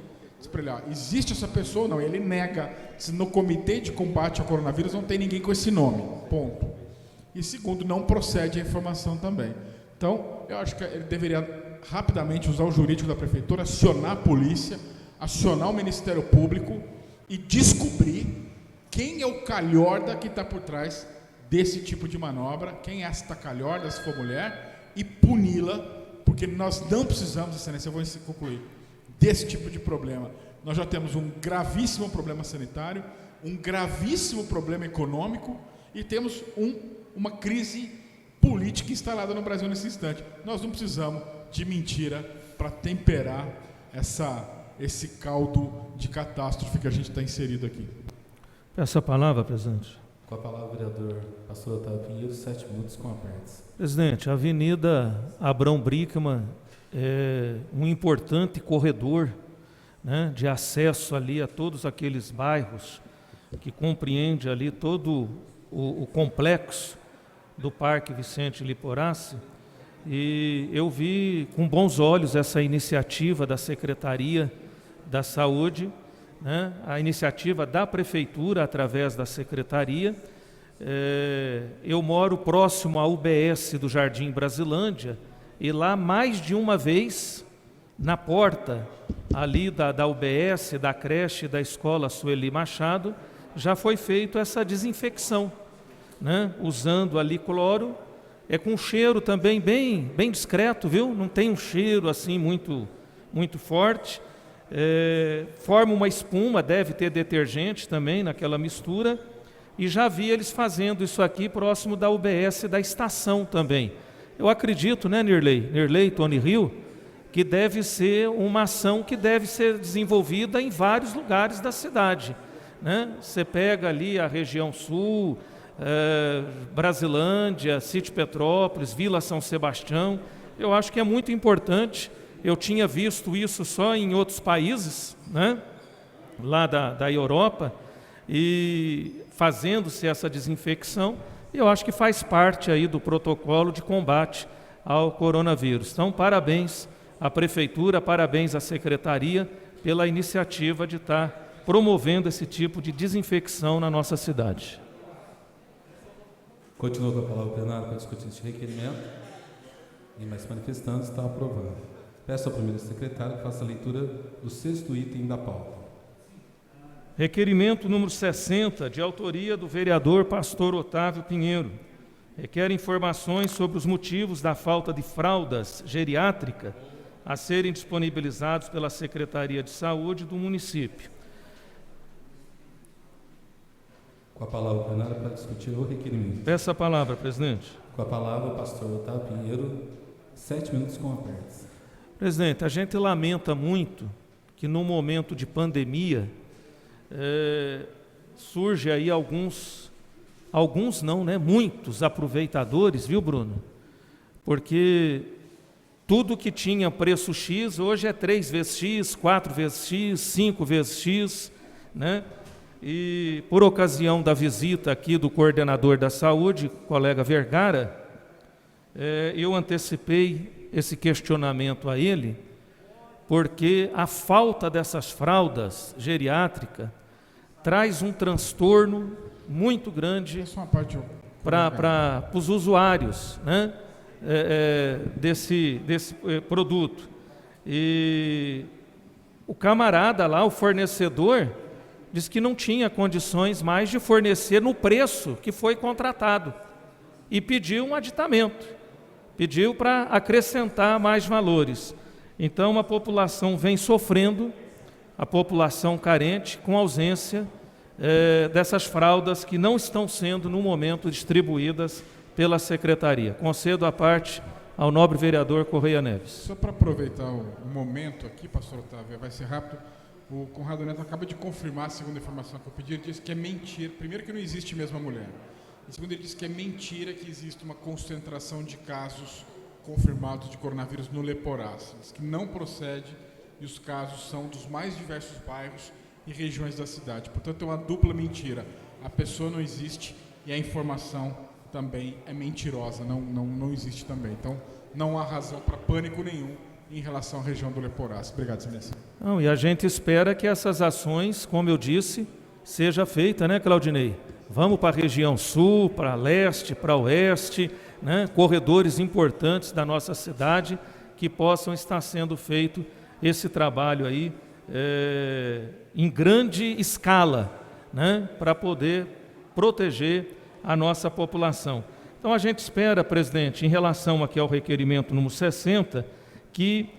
para ele, existe essa pessoa ou não? Ele nega. No comitê de combate ao coronavírus não tem ninguém com esse nome, ponto. E segundo, não procede a informação também. Então, eu acho que ele deveria rapidamente usar o jurídico da prefeitura, acionar a polícia, acionar o Ministério Público e descobrir quem é o calhorda que está por trás desse tipo de manobra, quem é esta calhorda, se for mulher, e puni-la, porque nós não precisamos, excelência, eu vou concluir, desse tipo de problema. Nós já temos um gravíssimo problema sanitário, um gravíssimo problema econômico e temos uma crise política instalada no Brasil nesse instante. Nós não precisamos de mentira para temperar esse caldo de catástrofe que a gente está inserido aqui. Peço a palavra, presidente. Com a palavra, vereador pastor Otávio Pinheiro, 7 minutos com apertos. Presidente, a Avenida Abrão Brickman é um importante corredor, né, de acesso ali a todos aqueles bairros que compreende ali todo o complexo do Parque Vicente Liporace, e eu vi com bons olhos essa iniciativa da Secretaria da Saúde, né, a iniciativa da Prefeitura através da Secretaria. Eu moro próximo à UBS do Jardim Brasilândia, e lá mais de uma vez, na porta ali da UBS, da creche, da escola Sueli Machado, já foi feita essa desinfecção, né? Usando ali cloro, com cheiro também bem discreto, viu? Não tem um cheiro assim muito forte, forma uma espuma, deve ter detergente também naquela mistura, e já vi eles fazendo isso aqui próximo da UBS da estação também. Eu acredito, né, Nirley, Tony Rio, que deve ser uma ação que deve ser desenvolvida em vários lugares da cidade, né? Você pega ali a região sul, Brasilândia, Sítio Petrópolis, Vila São Sebastião, eu acho que é muito importante. Eu tinha visto isso só em outros países, né, lá da Europa, e fazendo-se essa desinfecção, eu acho que faz parte aí do protocolo de combate ao coronavírus. Então, parabéns à Prefeitura, parabéns à Secretaria pela iniciativa de estar promovendo esse tipo de desinfecção na nossa cidade. Continua com a palavra o plenário para discutir este requerimento. E mais manifestantes, está aprovado. Peço ao primeiro secretário que faça a leitura do 6º item da pauta. Requerimento número 60, de autoria do vereador pastor Otávio Pinheiro. Requer informações sobre os motivos da falta de fraldas geriátricas a serem disponibilizados pela Secretaria de Saúde do município. Com a palavra o plenário para discutir o requerimento. Peço a palavra, presidente. Com a palavra o pastor Otávio Pinheiro, 7 minutos com apertos. Presidente, a gente lamenta muito que no momento de pandemia surge aí alguns não, né? Muitos aproveitadores, viu, Bruno? Porque tudo que tinha preço X, hoje é 3 vezes X, 4 vezes X, 5 vezes X, né? E por ocasião da visita aqui do coordenador da saúde, colega Vergara, eu antecipei esse questionamento a ele, porque a falta dessas fraldas geriátricas traz um transtorno muito grande para os usuários, né? Desse produto. E o camarada lá, o fornecedor, disse que não tinha condições mais de fornecer no preço que foi contratado e pediu um aditamento, pediu para acrescentar mais valores. Então a população vem sofrendo, a população carente, com ausência dessas fraldas que não estão sendo no momento distribuídas pela Secretaria. Concedo a parte ao nobre vereador Correia Neves. Só para aproveitar o momento aqui, pastor Otávio, vai ser rápido. O Conrado Neto acaba de confirmar, segundo a informação que eu pedi, ele disse que é mentira. Primeiro, que não existe mesmo a mulher. E segundo, ele disse que é mentira que existe uma concentração de casos confirmados de coronavírus no Leporace. Diz que não procede e os casos são dos mais diversos bairros e regiões da cidade. Portanto, é uma dupla mentira. A pessoa não existe e a informação também é mentirosa, não existe também. Então, não há razão para pânico nenhum em relação à região do Leporace. Obrigado, excelência. Não, e a gente espera que essas ações, como eu disse, seja feita, né, Claudinei? Vamos para a região sul, para leste, para oeste, né, corredores importantes da nossa cidade, que possam estar sendo feito esse trabalho aí em grande escala, né, para poder proteger a nossa população. Então a gente espera, presidente, em relação aqui ao requerimento número 60, que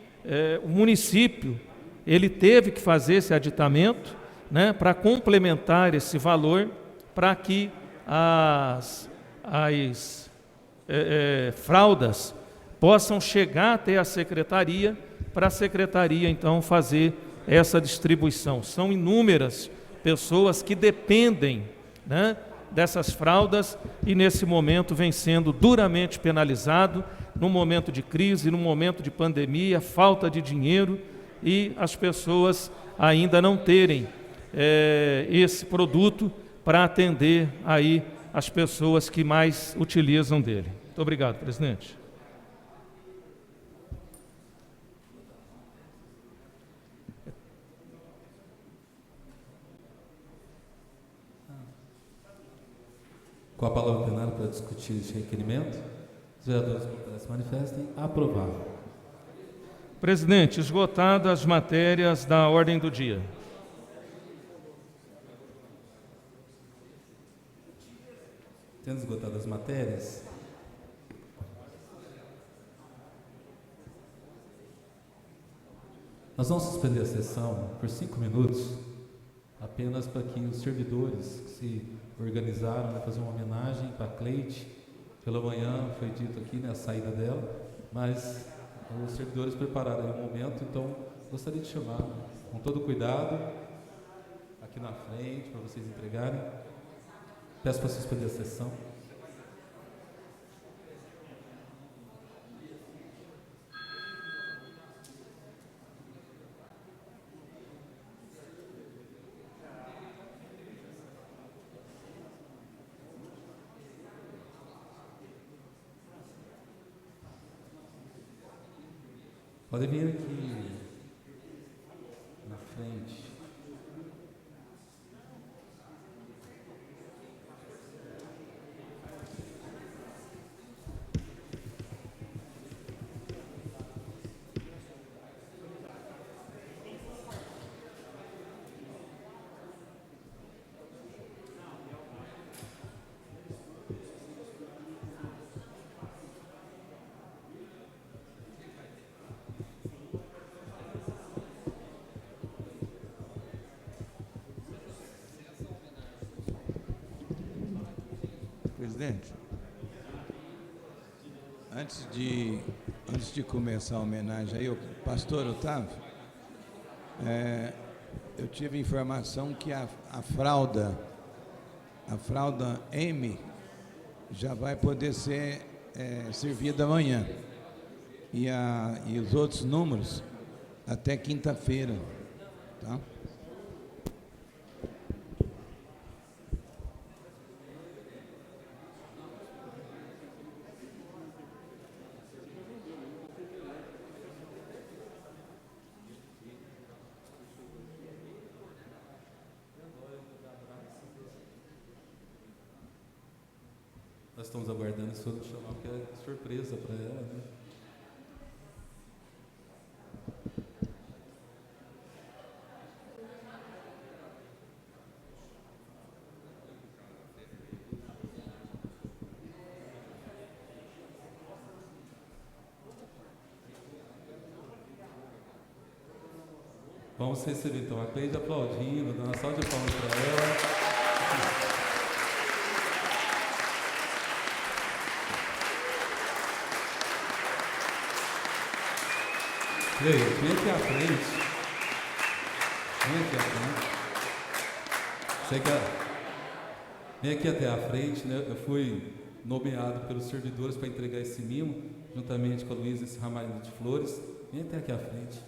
o município ele teve que fazer esse aditamento, né, para complementar esse valor, para que as fraldas possam chegar até a secretaria, para a secretaria então fazer essa distribuição. São inúmeras pessoas que dependem, né, dessas fraldas e nesse momento vem sendo duramente penalizado, no momento de crise, no momento de pandemia, falta de dinheiro e as pessoas ainda não terem esse produto para atender aí as pessoas que mais utilizam dele. Muito obrigado, presidente. Com a palavra plenária para discutir este requerimento, os vereadores contrários se manifestem. Aprovado. Presidente, esgotadas as matérias da ordem do dia. Tendo esgotado as matérias, nós vamos suspender a sessão por 5 minutos, apenas para que os servidores que se organizaram, né, fazer uma homenagem para a Cleide. Pela manhã foi dito aqui, né, a saída dela, mas os servidores prepararam aí um momento, então gostaria de chamar com todo cuidado aqui na frente para vocês entregarem. Peço para suspender a sessão. Pode vir aqui na frente. Presidente, antes de Antes de começar a homenagem aí, o pastor Otávio, eu tive informação que a fralda M já vai poder ser servida amanhã. E os outros números até quinta-feira, tá? Nós estamos aguardando o senhor nos chamar, porque é surpresa para ela, né? Vamos receber então a Cleide aplaudindo, dando uma salva de palmas para ela. Cleide, vem aqui à frente. Vem aqui à frente. Vem aqui até à frente, né? Eu fui nomeado pelos servidores para entregar esse mimo, juntamente com a Luísa, esse ramalho de flores. Vem até aqui à frente.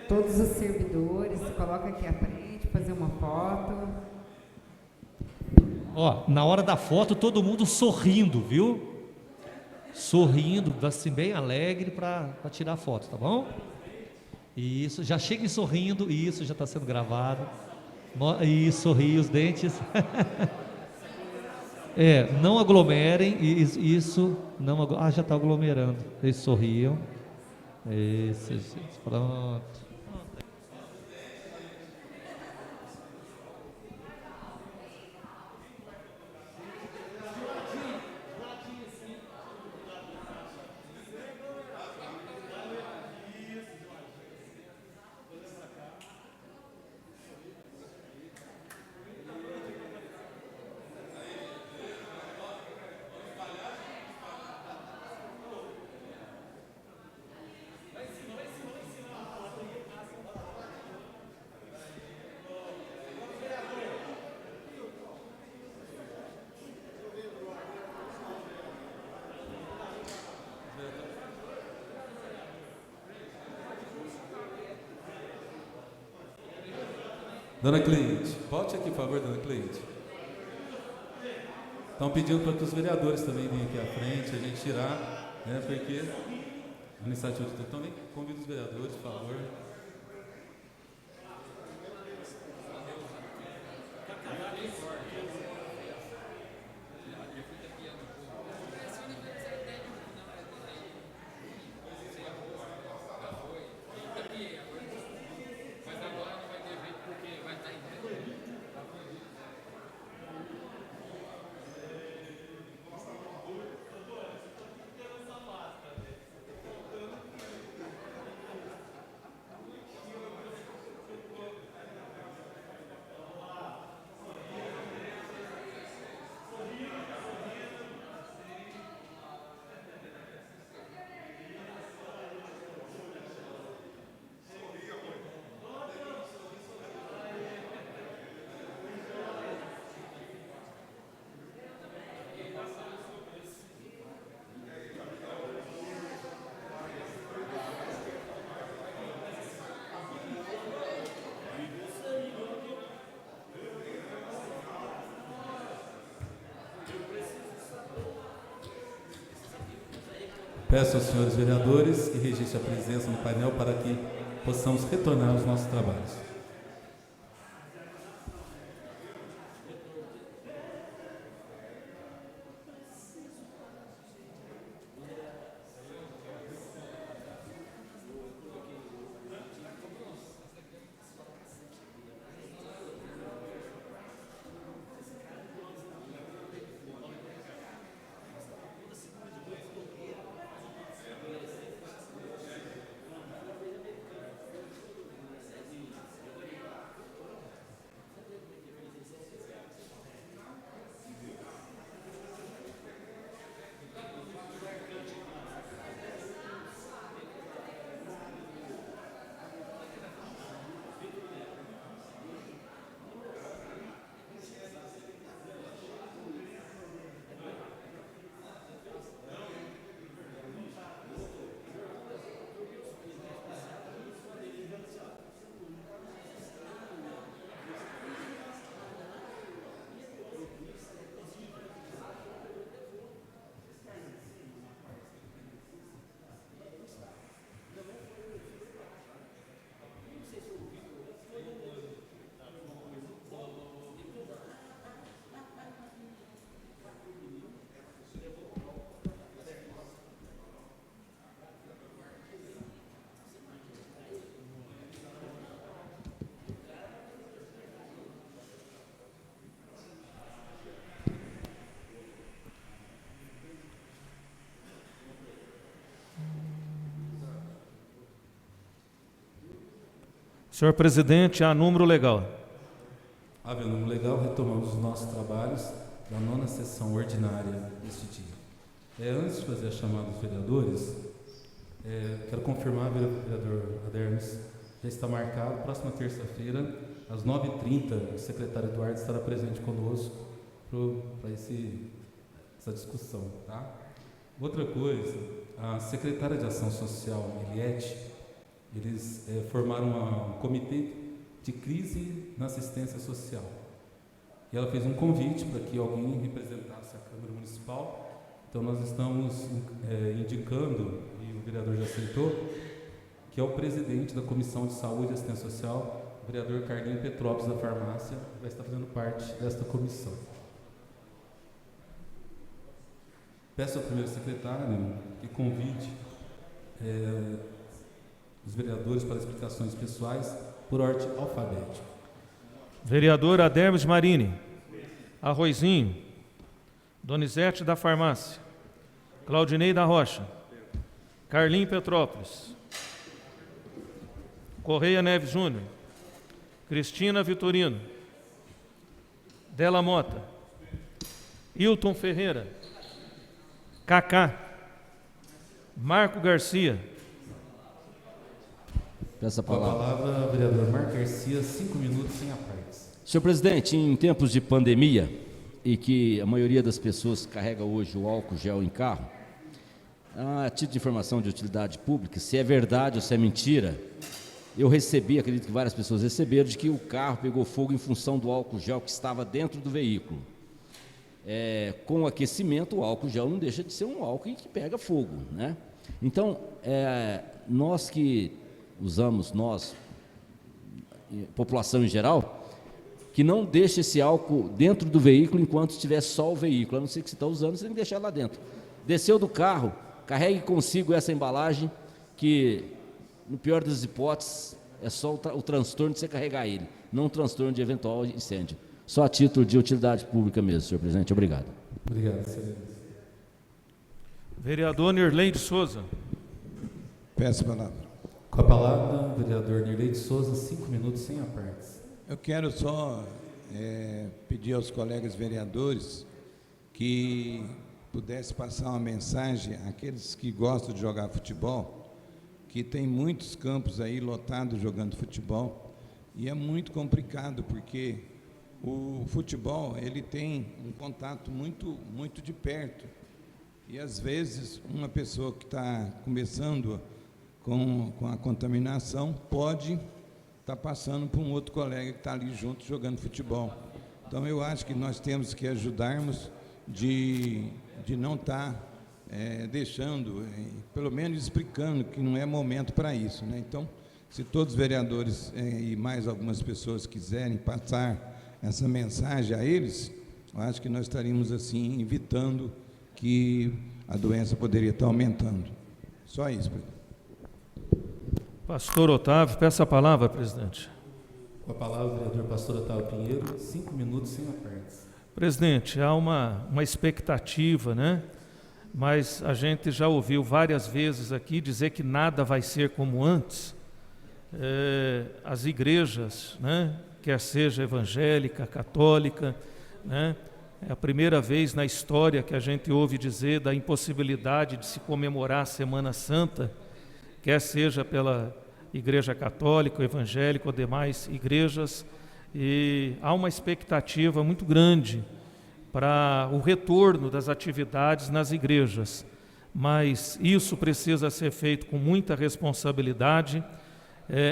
Todos os servidores, se coloca aqui à frente, fazer uma foto. Ó, na hora da foto, todo mundo sorrindo, viu? Sorrindo, assim, bem alegre para tirar a foto, tá bom? Isso, já cheguem sorrindo, isso já está sendo gravado. Isso, sorri os dentes. Não aglomerem, isso, não, já está aglomerando. Eles sorriam. Isso, pronto. Dona Cleide, volte aqui, por favor, dona Cleide. Estão pedindo para que os vereadores também venham aqui à frente, a gente tirar, né, porque a iniciativa de também convido os vereadores, por favor. Peço aos senhores vereadores que registrem a presença no painel para que possamos retornar aos nossos trabalhos. Senhor presidente, há número legal. Havendo número legal, retomamos os nossos trabalhos da 9ª sessão ordinária deste dia. Antes de fazer a chamada dos vereadores, quero confirmar, vereador Adermes, já está marcado, próxima terça-feira, às 9h30, o secretário Eduardo estará presente conosco para essa discussão. Tá? Outra coisa, a secretária de Ação Social, Eliette, eles formaram um comitê de crise na assistência social. E ela fez um convite para que alguém representasse a Câmara Municipal. Então nós estamos indicando, e o vereador já aceitou, que é o presidente da Comissão de Saúde e Assistência Social, o vereador Carlinho Petrópolis da Farmácia, que vai estar fazendo parte desta comissão. Peço ao primeiro secretário que convide os vereadores para explicações pessoais por ordem alfabética. Vereador Adermes Marini. Arrozinho. Donizete da Farmácia. Claudinei da Rocha. Carlinho Petrópolis. Correia Neves Júnior. Cristina Vitorino. Della Mota. Hilton Ferreira. Cacá. Marco Garcia. Peço a Com a palavra. palavra, vereador Marco Garcia, 5 minutos sem apartes. Senhor presidente, em tempos de pandemia e que a maioria das pessoas carrega hoje o álcool gel em carro, a título de informação de utilidade pública, se é verdade ou se é mentira, eu recebi, acredito que várias pessoas receberam, de que o carro pegou fogo em função do álcool gel que estava dentro do veículo. Com o aquecimento, o álcool gel não deixa de ser um álcool que pega fogo, né? Então, nós que usamos, população em geral, que não deixe esse álcool dentro do veículo enquanto estiver só o veículo, a não ser que você está usando, você tem que deixar lá dentro. Desceu do carro, carregue consigo essa embalagem, que no pior das hipóteses é só o transtorno de você carregar ele, não o transtorno de eventual incêndio. Só a título de utilidade pública mesmo, senhor presidente. Obrigado. Obrigado, excelência. Vereador Nirlei de Souza. Peço a palavra. Com a palavra, vereador Nirlei de Souza, 5 minutos sem apartes. Eu quero só pedir aos colegas vereadores que pudesse passar uma mensagem àqueles que gostam de jogar futebol, que tem muitos campos aí lotados jogando futebol, e é muito complicado, porque o futebol ele tem um contato muito de perto, e às vezes uma pessoa que está começando com a contaminação pode estar passando por um outro colega que está ali junto jogando futebol. Então eu acho que nós temos que ajudarmos de não estar deixando, pelo menos explicando que não é momento para isso, né? Então Se todos os vereadores e mais algumas pessoas quiserem passar essa mensagem a eles, eu acho que nós estaríamos assim evitando que a doença poderia estar aumentando. Só isso, presidente. Pastor Otávio, peço a palavra, presidente. Com a palavra, o vereador pastor Otávio Pinheiro, 5 minutos sem apertos. Presidente, há uma expectativa, né? Mas a gente já ouviu várias vezes aqui dizer que nada vai ser como antes. As igrejas, né? Quer seja evangélica, católica, né? É a primeira vez na história que a gente ouve dizer da impossibilidade de se comemorar a Semana Santa, quer seja pela Igreja Católica, evangélica ou demais igrejas, e há uma expectativa muito grande para o retorno das atividades nas igrejas, mas isso precisa ser feito com muita responsabilidade.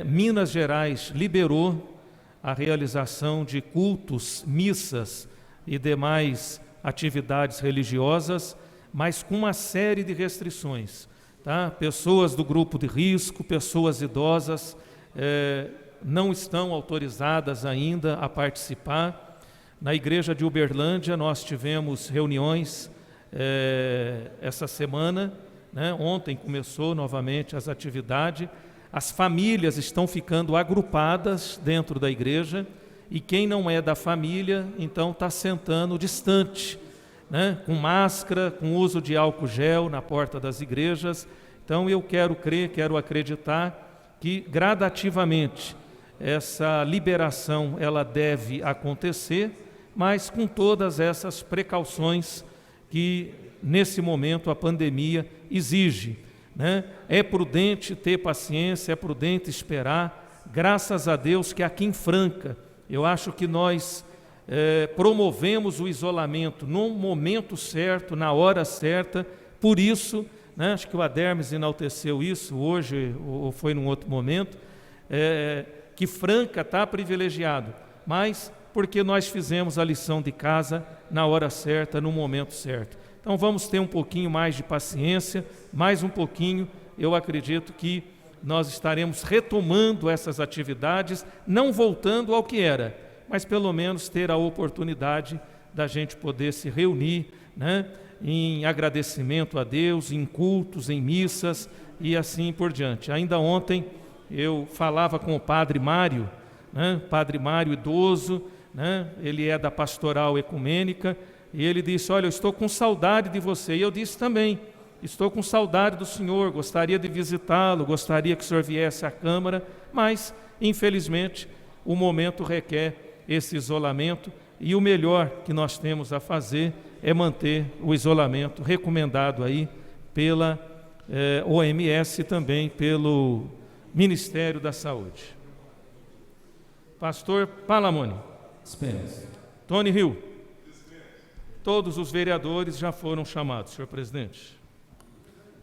Minas Gerais liberou a realização de cultos, missas e demais atividades religiosas, mas com uma série de restrições. Tá? Pessoas do grupo de risco, pessoas idosas, não estão autorizadas ainda a participar. Na igreja de Uberlândia nós tivemos reuniões essa semana, né? Ontem começou novamente as atividades. As famílias estão ficando agrupadas dentro da igreja e quem não é da família, então está sentando distante, né? Com máscara, com uso de álcool gel na porta das igrejas. Então eu quero crer, quero acreditar que gradativamente essa liberação ela deve acontecer, mas com todas essas precauções que nesse momento a pandemia exige, né? É prudente ter paciência, é prudente esperar. Graças a Deus que aqui em Franca, eu acho que nós promovemos o isolamento no momento certo, na hora certa. Por isso, né, acho que o Adermes enalteceu isso hoje, ou foi num outro momento, que Franca está privilegiado, mas porque nós fizemos a lição de casa na hora certa, no momento certo. Então vamos ter um pouquinho mais de paciência, mais um pouquinho, eu acredito que nós estaremos retomando essas atividades, não voltando ao que era, mas pelo menos ter a oportunidade da gente poder se reunir, né, em agradecimento a Deus, em cultos, em missas e assim por diante. Ainda ontem eu falava com o Padre Mário, né, Padre Mário idoso, né, ele é da Pastoral Ecumênica, e ele disse: olha, eu estou com saudade de você. E eu disse também: estou com saudade do senhor, gostaria de visitá-lo, gostaria que o senhor viesse à Câmara, mas, infelizmente, o momento requer esse isolamento e o melhor que nós temos a fazer é manter o isolamento recomendado aí pela OMS e também pelo Ministério da Saúde. Pastor Palamone. Dispensa. Tony Hill. Todos os vereadores já foram chamados, senhor presidente.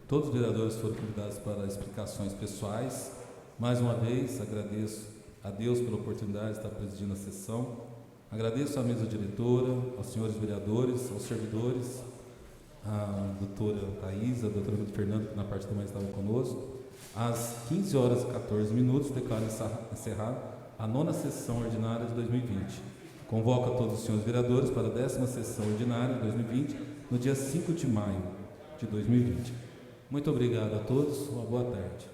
Todos os vereadores foram convidados para explicações pessoais. Mais uma vez, agradeço a Deus pela oportunidade de estar presidindo a sessão. Agradeço à mesa diretora, aos senhores vereadores, aos servidores, à doutora Thaís, à doutora Fernanda, que na parte da manhã estavam conosco. Às 15 horas e 14 minutos, declaro encerrada a 9ª sessão ordinária de 2020. Convoco a todos os senhores vereadores para a 10ª sessão ordinária de 2020, no dia 5 de maio de 2020. Muito obrigado a todos, uma boa tarde.